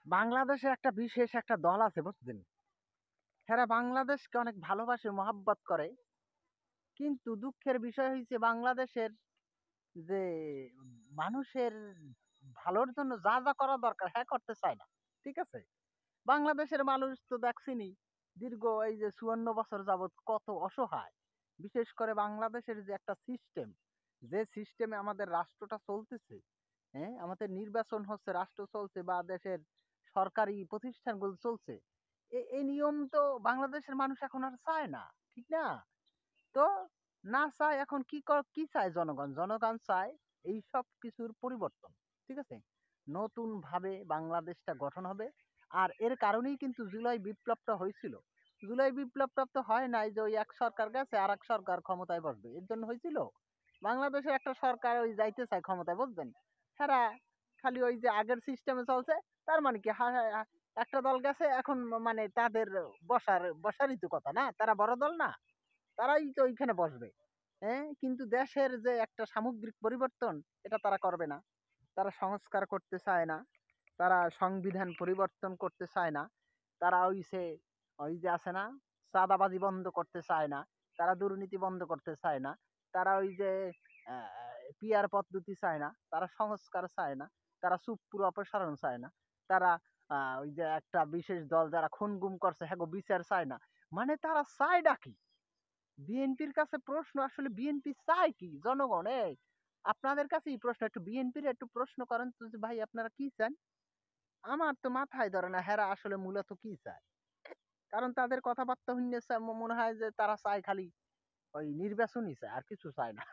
বাংলাদেশে একটা বিশেষ একটা দল আছে বুঝছেন? এরা বাংলাদেশকে অনেক ভালোবাসে, মহাব্বত করে। কিন্তু দুঃখের বিষয় হইছে বাংলাদেশের যে মানুষের ভালোর জন্য যা করা দরকার হ্যাঁ করতে চায় না। ঠিক আছে? বাংলাদেশের মানুষ তো দেখছিনই দীর্ঘ এই যে ৫৪ বছর যাবৎ কত অসহায়। বিশেষ করে বাংলাদেশের যে একটা সিস্টেম, যে সিস্টেমে আমাদের রাষ্ট্রটা চলতেছে, হ্যাঁ? আমাদের নির্বাচন হচ্ছে, রাষ্ট্র চলছে বা দেশের সরকারি প্রতিষ্ঠানগুলো চলছে। এই নিয়ম তো বাংলাদেশের মানুষ এখন আর চায় না। ঠিক না? তো না চায় এখন কি চায় জনগণ? জনগণ চায় এইসব কিছুর পরিবর্তন। ঠিক আছে? নতুনভাবে বাংলাদেশটা গঠন হবে। আর এর কারণেই কিন্তু জুলাই বিপ্লবটা হয়েছিল। জুলাই বিপ্লবটা তো হয় নাই যে ওই এক সরকার গেছে আরেক সরকার ক্ষমতায় বসবে। এর জন্য হয়েছিল? বাংলাদেশের একটা সরকার ওই যাইতে চায় ক্ষমতায় বুঝছেন? হেরা খালি ওই যে আগের সিস্টেমে চলছে। তার মানে কি একটা দল গেছে এখন মানে তাদের বসারই তো কথা না? তারা বড় দল না? তারাই তো ওইখানে বসবে। হ্যাঁ? কিন্তু দেশের যে একটা সামগ্রিক পরিবর্তন এটা তারা করবে না। তারা সংস্কার করতে চায় না। তারা সংবিধান পরিবর্তন করতে চায় না। তারা ওই যে আছে না? চাঁদাবাজি বন্ধ করতে চায় না। তারা দুর্নীতি বন্ধ করতে চায় না। তারা ওই যে আ পিয়ার পদ্ধতি চায় না। তারা সংস্কার চায় না। তারা সুদপুর অপসারণ চায় না। তারা ওই যে একটা বিশেষ দল যারা খুন-গুম করছে হ্যাগো বিচার চায় না। মানে তারা চায়ডা কি? বিএনপির কাছে প্রশ্ন আসলে বিএনপি চায় কি? জনগণ এই আপনাদের কাছেই প্রশ্ন একটু বিএনপির একটু প্রশ্ন করেন তো যে ভাই আপনারা কি চান? আমার তো মাথায় ধরে না হেরা আসলে মূলত কি চায়? কারণ তাদের কথাবার্তা শুনলে মনে হয় যে তারা চায় খালি ওই নির্বাচনই চায় আর কিছু চায় না।